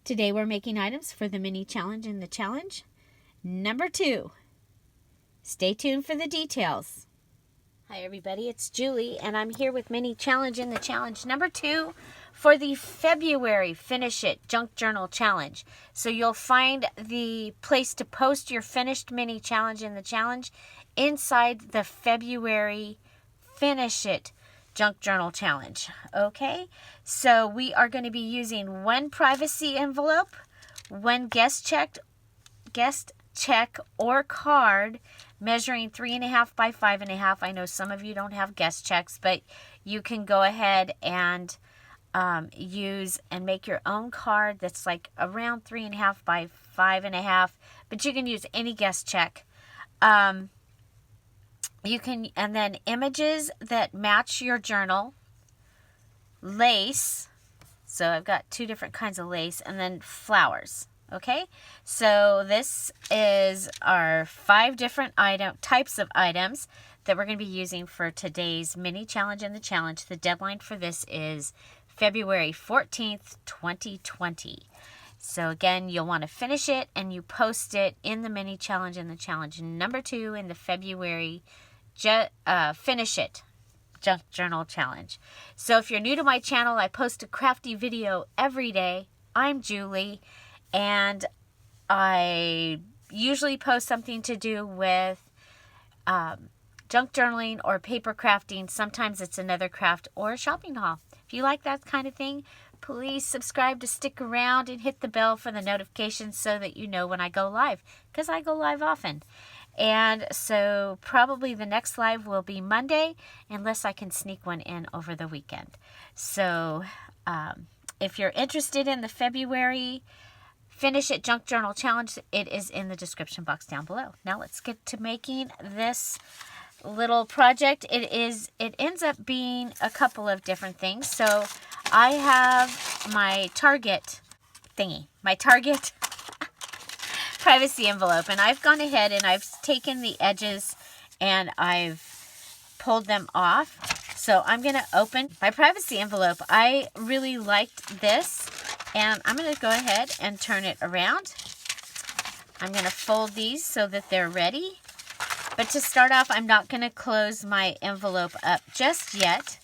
Today we're making items for the mini challenge in the challenge. Number 2. Stay tuned for the details. Hi everybody, it's Julie and I'm here with mini challenge in the challenge number 2 for the February Finish It Junk Journal Challenge. So you'll find the place to post your finished mini challenge in the challenge inside the February Finish It Junk Journal Challenge. Okay, so we are going to be using one privacy envelope, one guest check or card measuring 3.5 by 5.5. I know some of you don't have guest checks, but you can go ahead and use and make your own card that's like around 3.5 by 5.5, but you can use any guest check. You can, and then images that match your journal, lace, so I've got 2 different kinds of lace, and then flowers. Okay, so this is our 5 different types of items that we're going to be using for today's mini challenge in the challenge. The deadline for this is February 14th, 2020. So again, you'll want to finish it and you post it in the mini challenge in the challenge number 2 in the February Finish It Junk Journal Challenge. So if you're new to my channel, I post a crafty video every day. I'm Julie, and I usually post something to do with junk journaling or paper crafting. Sometimes it's another craft or a shopping haul. If you like that kind of thing, please subscribe to stick around and hit the bell for the notifications so that you know when I go live, because I go live often. And so probably the next live will be Monday, unless I can sneak one in over the weekend. So if you're interested in the February Finish It Junk Journal Challenge, it is in the description box down below. Now let's get to making this little project. It ends up being a couple of different things. So I have my Target privacy envelope, and I've gone ahead and I've taken the edges and I've pulled them off. So I'm going to open my privacy envelope. I really liked this, and I'm going to go ahead and turn it around. I'm going to fold these so that they're ready. But to start off, I'm not going to close my envelope up just yet,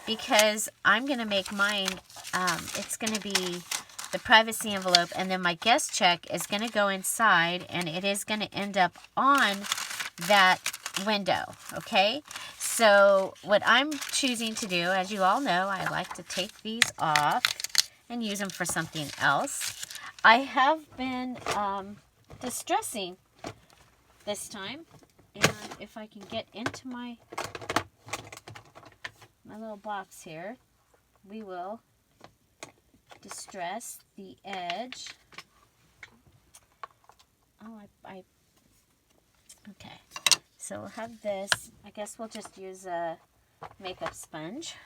because I'm going to make mine, it's going to be the privacy envelope, and then my guest check is going to go inside, and it is going to end up on that window. Okay, so what I'm choosing to do, as you all know, I like to take these off and use them for something else. I have been distressing this time, and if I can get into my little box here, we will distress the edge. Okay, so we'll have this. I guess we'll just use a makeup sponge,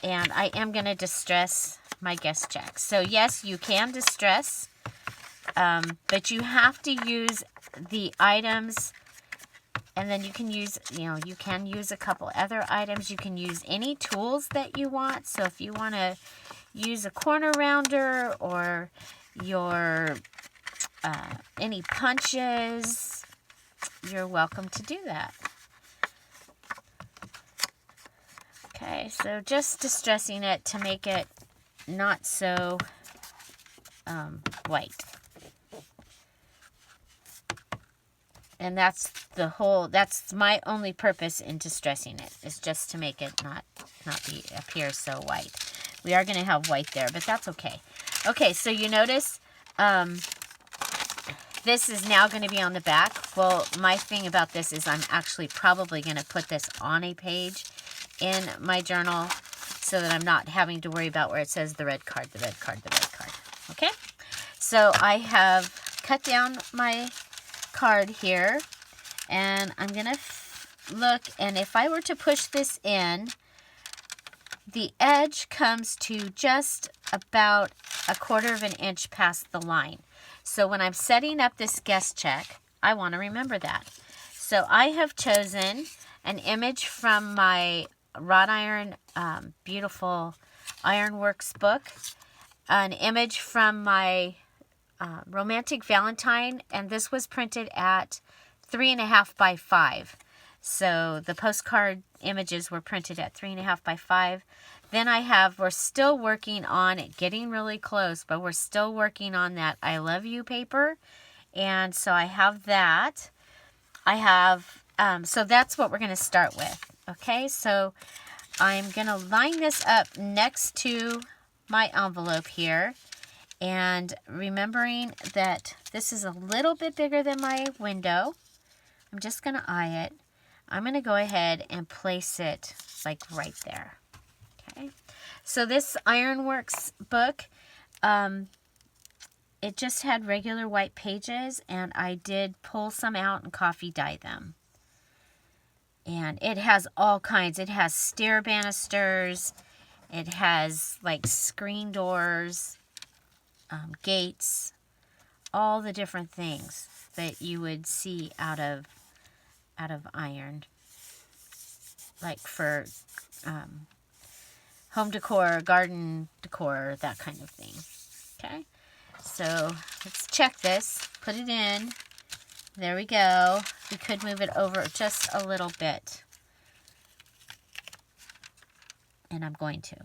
and I am going to distress my guest check. So yes, you can distress, but you have to use the items, and then you can use, you can use a couple other items. You can use any tools that you want. So if you want to use a corner rounder or your any punches, you're welcome to do that. Okay, so just distressing it to make it not so white. And that's my only purpose in distressing it, is just to make it not appear so white. We are going to have white there, but that's okay. Okay, so you notice this is now going to be on the back. Well, my thing about this is I'm actually probably going to put this on a page in my journal so that I'm not having to worry about where it says the red card, the red card, the red card. Okay, so I have cut down my card here, and I'm going to look, and if I were to push this in, the edge comes to just about 1/4 of an inch past the line. So when I'm setting up this guest check, I want to remember that. So I have chosen an image from my wrought iron beautiful Ironworks book, an image from my Romantic Valentine, and this was printed at 3.5 by 5. So the postcard images were printed at 3.5 by 5. Then we're still working on it, getting really close, but we're still working on that I Love You paper. And so I have that. So that's what we're going to start with. Okay, so I'm going to line this up next to my envelope here. And remembering that this is a little bit bigger than my window, I'm just going to eye it. I'm going to go ahead and place it like right there. Okay. So this Ironworks book, it just had regular white pages, and I did pull some out and coffee dye them. And it has all kinds. It has stair banisters. It has like screen doors, gates, all the different things that you would see out of iron, like for home decor, garden decor, that kind of thing. Okay, so let's check this, put it in. There we go. We could move it over just a little bit, and I'm going to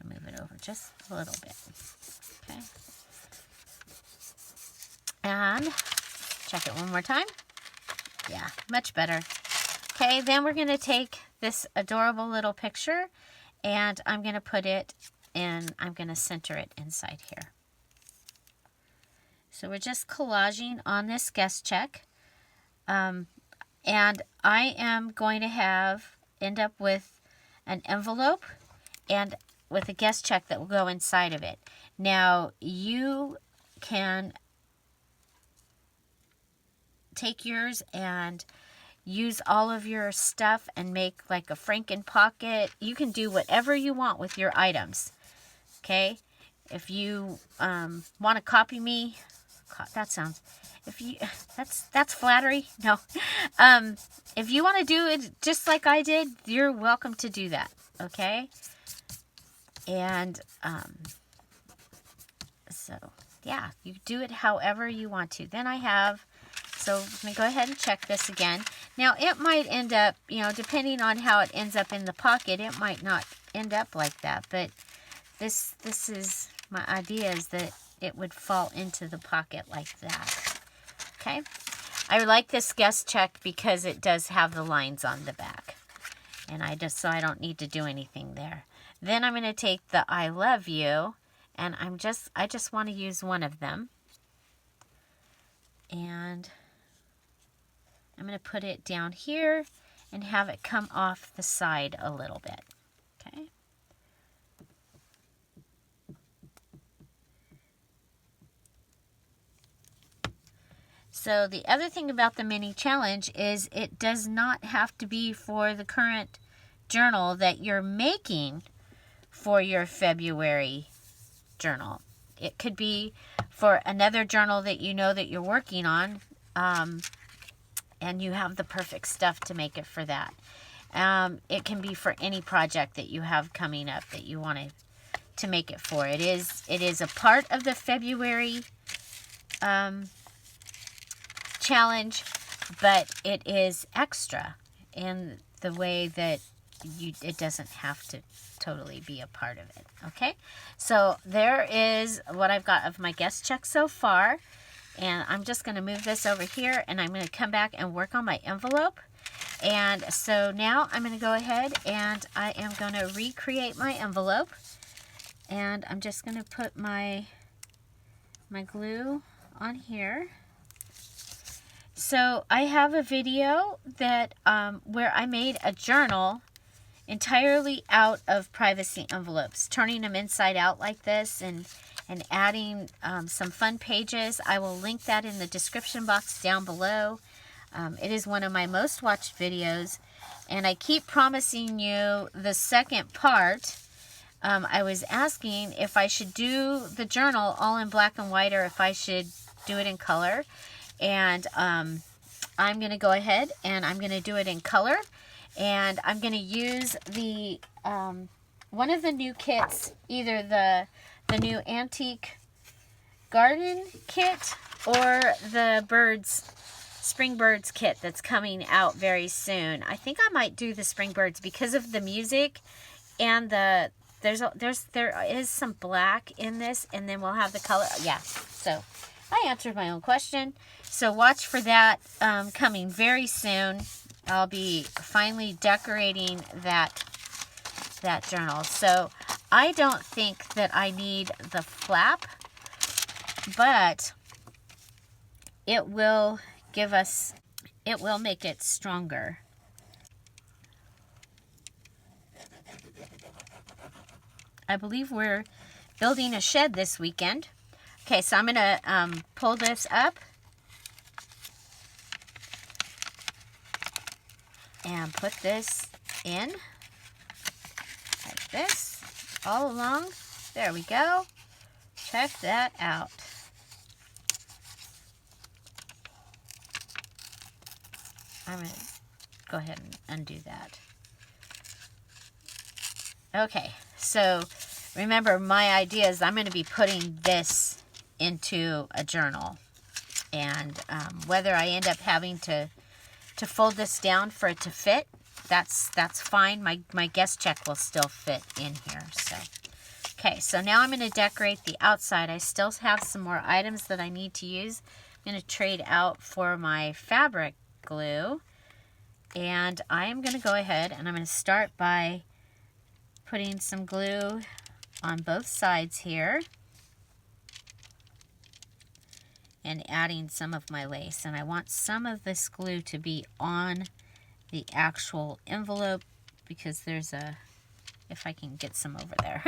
move it over just a little bit. Okay, and check it one more time. Yeah, much better. Okay, then we're going to take this adorable little picture, and I'm going to put it in, I'm going to center it inside here. So we're just collaging on this guest check. And I am going to end up with an envelope and with a guest check that will go inside of it. Now, you can take yours and use all of your stuff and make like a Franken pocket. You can do whatever you want with your items. Okay? If you want to copy me, that's flattery. No. If you want to do it just like I did, you're welcome to do that. Okay? And so yeah, you do it however you want to. Then so I'm going to go ahead and check this again. Now, it might end up, depending on how it ends up in the pocket, it might not end up like that. But this is, my idea is that it would fall into the pocket like that. Okay? I like this guest check because it does have the lines on the back. And so I don't need to do anything there. Then I'm going to take the I Love You, and I just want to use one of them. And I'm going to put it down here and have it come off the side a little bit. Okay. So the other thing about the mini challenge is it does not have to be for the current journal that you're making for your February journal. It could be for another journal that you know that you're working on, and you have the perfect stuff to make it for that. It can be for any project that you have coming up that you want to make it for. It is a part of the February challenge, but it is extra in the way that it doesn't have to totally be a part of it. Okay, so there is what I've got of my guest check so far, and I'm just going to move this over here, and I'm going to come back and work on my envelope. And so now I'm going to go ahead and I am going to recreate my envelope, and I'm just going to put my glue on here. So I have a video that where I made a journal entirely out of privacy envelopes, turning them inside out like this and adding some fun pages. I will link that in the description box down below. It is one of my most watched videos, and I keep promising you the second part. I was asking if I should do the journal all in black and white or if I should do it in color. And I'm going to go ahead and I'm going to do it in color. And I'm going to use the one of the new kits, either the the new antique garden kit or the spring birds kit that's coming out very soon. I think I might do the spring birds because of the music and there is some black in this, and then we'll have the color. Yeah, so I answered my own question. So watch for that coming very soon. I'll be finally decorating that journal. So I don't think that I need the flap, but it will make it stronger. I believe we're building a shed this weekend. Okay, so I'm going to pull this up and put this in like this all along. There we go. Check that out. I'm going to go ahead and undo that. Okay, so remember my idea is I'm going to be putting this into a journal. And whether I end up having to fold this down for it to fit, that's fine. My guest check will still fit in here. So, okay, so now I'm going to decorate the outside. I still have some more items that I need to use. I'm going to trade out for my fabric glue. And I am going to go ahead and I'm going to start by putting some glue on both sides here and adding some of my lace. And I want some of this glue to be on the actual envelope because there's if I can get some over there.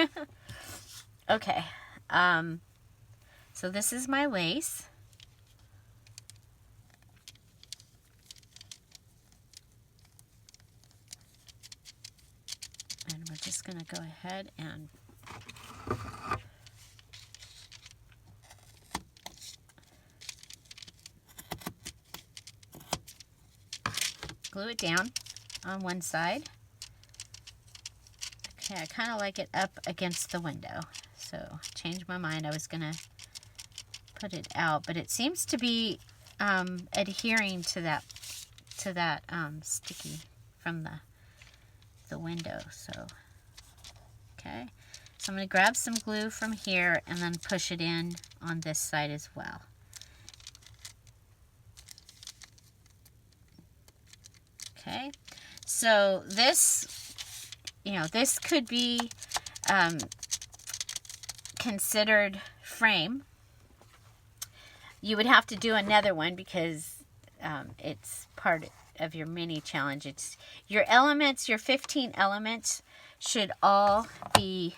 Okay, so this is my lace. And we're just going to go ahead and glue it down on one side. Okay, I kind of like it up against the window. So, changed my mind. I was going to put it out, but it seems to be adhering to that sticky from the window. So, okay. So I'm going to grab some glue from here and then push it in on this side as well. Okay. So this, this could be considered frame. You would have to do another one because it's part of your mini challenge. It's your elements, your 15 elements should all be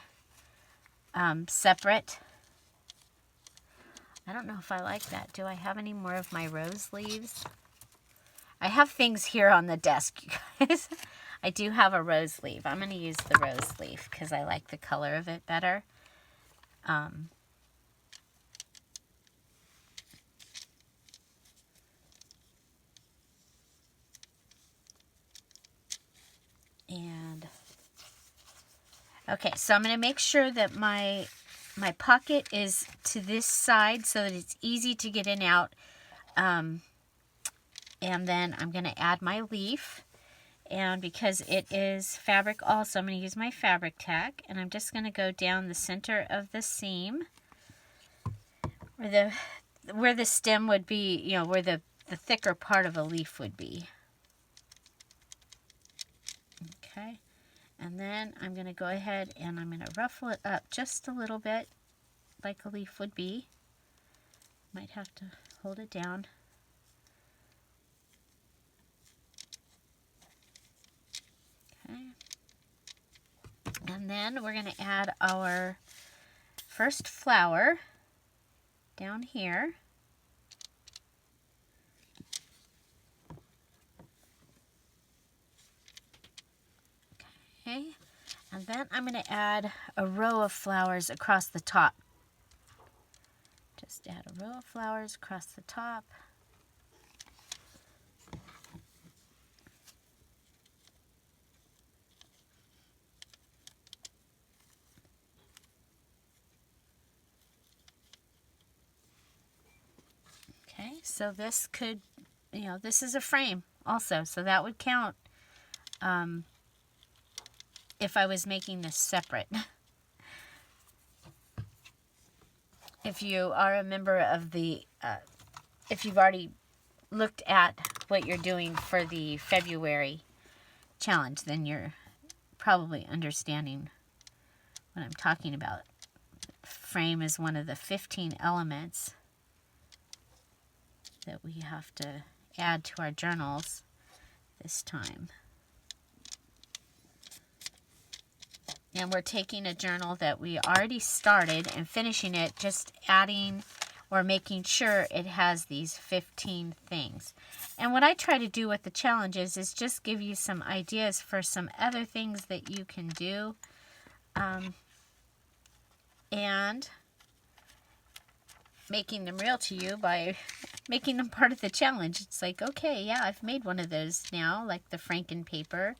separate. I don't know if I like that. Do I have any more of my rose leaves? I have things here on the desk, you guys. I do have a rose leaf. I'm going to use the rose leaf because I like the color of it better. And okay, so I'm going to make sure that my pocket is to this side so that it's easy to get in and out. And then I'm going to add my leaf. And because it is fabric also, I'm going to use my fabric tack. And I'm just going to go down the center of the seam. Where the stem would be, where the thicker part of a leaf would be. Okay. And then I'm going to go ahead and I'm going to ruffle it up just a little bit like a leaf would be. Might have to hold it down. Okay. And then we're going to add our first flower down here. Okay. And then I'm going to add a row of flowers across the top. Just add a row of flowers across the top. So this could, this is a frame also, so that would count if I was making this separate. If you are a member of the, if you've already looked at what you're doing for the February challenge, then you're probably understanding what I'm talking about. Frame is one of the 15 elements that we have to add to our journals this time. And we're taking a journal that we already started and finishing it, just adding or making sure it has these 15 things. And what I try to do with the challenges is just give you some ideas for some other things that you can do. And making them real to you by making them part of the challenge. It's like, okay, yeah, I've made one of those now, like the Franken paper.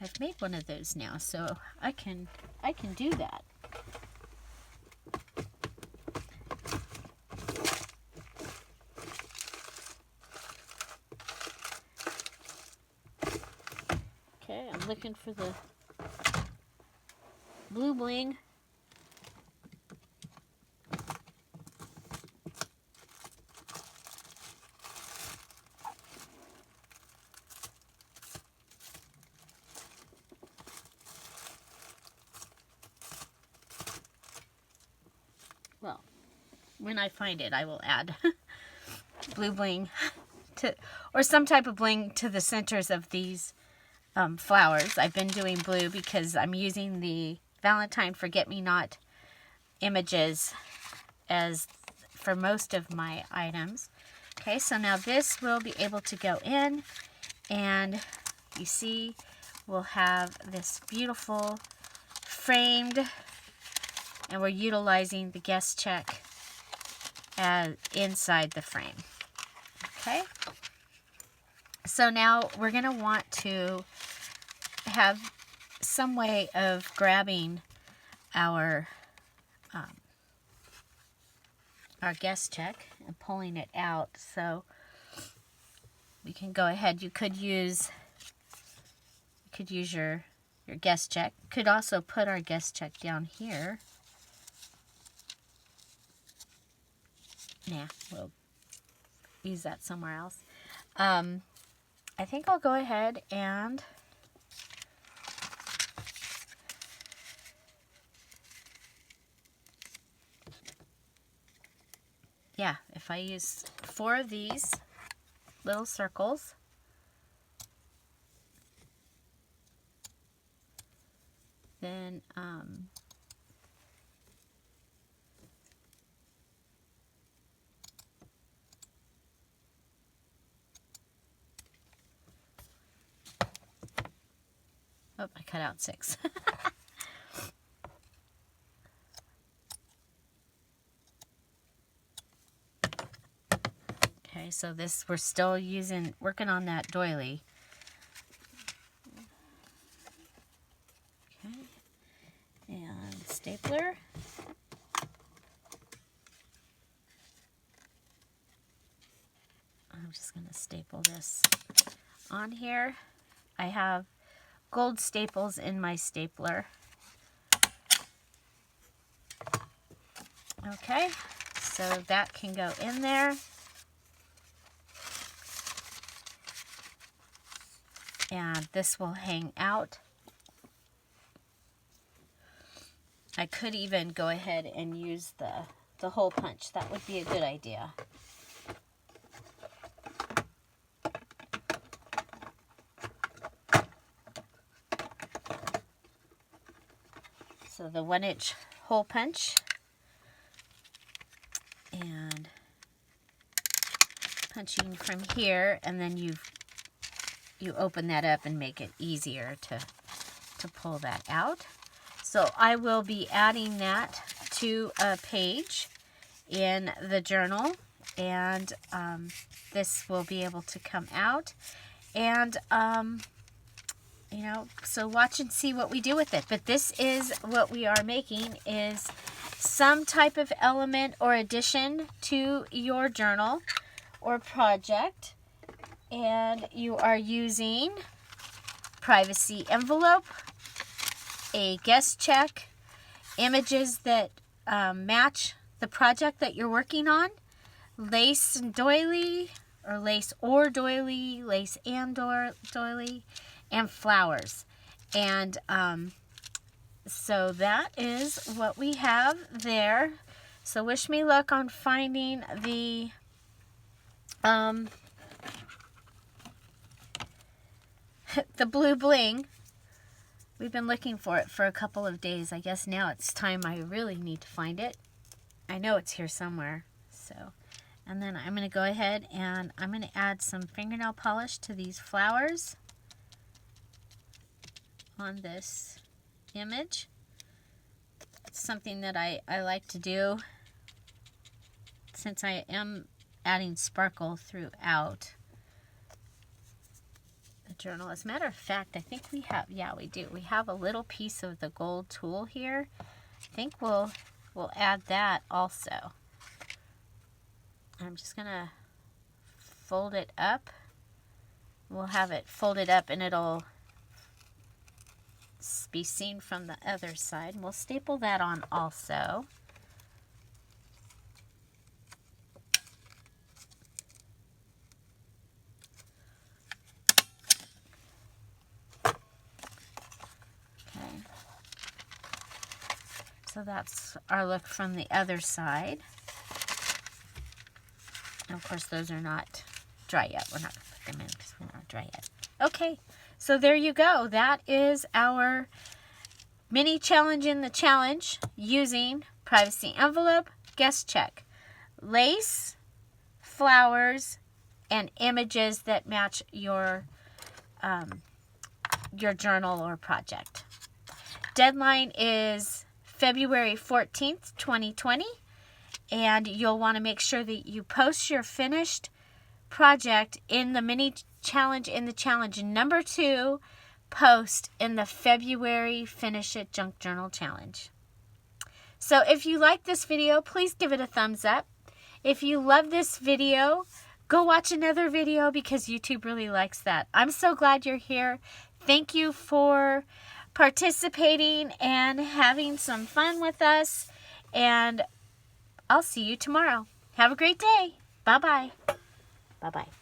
I've made one of those now, so I can do that. Okay, I'm looking for the blue bling. Well, when I find it, I will add blue bling to, or some type of bling to the centers of these flowers. I've been doing blue because I'm using the Valentine Forget-Me-Not images as for most of my items. Okay, so now this will be able to go in, and you see we'll have this beautiful framed, and we're utilizing the guest check as inside the frame. Okay, so now we're going to want to have some way of grabbing our guest check and pulling it out. So we can go ahead. You could use your guest check. Could also put our guest check down here. Nah, we'll use that somewhere else. I think I'll go ahead and if I use 4 of these little circles, then oh, I cut out 6. Okay, so this, we're still working on that doily. Okay, and stapler. I'm just going to staple this on here. I have gold staples in my stapler. Okay, so that can go in there. And this will hang out. I could even go ahead and use the hole punch. That would be a good idea. So the 1-inch hole punch, and punching from here, and then you open that up and make it easier to pull that out. So I will be adding that to a page in the journal, and this will be able to come out, and so watch and see what we do with it. But this is what we are making, is some type of element or addition to your journal or project, and you are using privacy envelope, a guest check, images that match the project that you're working on, lace and doily, or lace or doily, lace and doily, and flowers. And so that is what we have there. So wish me luck on finding the the blue bling. We've been looking for it for a couple of days. I guess now it's time I really need to find it. I know it's here somewhere. So, and then I'm going to go ahead and I'm going to add some fingernail polish to these flowers on this image. It's something that I like to do since I am adding sparkle throughout the journal. As a matter of fact, I think we have, yeah, we do. We have a little piece of the gold tool here. I think we'll add that also. I'm just going to fold it up. We'll have it folded up and it'll be seen from the other side. And we'll staple that on also. Okay. So that's our look from the other side. And of course those are not dry yet. We're not going to put them in because we're not dry yet. Okay. So there you go. That is our mini challenge in the challenge using privacy envelope, guest check, lace, flowers, and images that match your journal or project. Deadline is February 14th, 2020, and you'll want to make sure that you post your finished project in the mini challenge in the challenge number 2 post in the February Finish It Junk Journal Challenge. So if you like this video, please give it a thumbs up. If you love this video, go watch another video because YouTube really likes that. I'm so glad you're here. Thank you for participating and having some fun with us, and I'll see you tomorrow. Have a great day. Bye-bye. Bye-bye.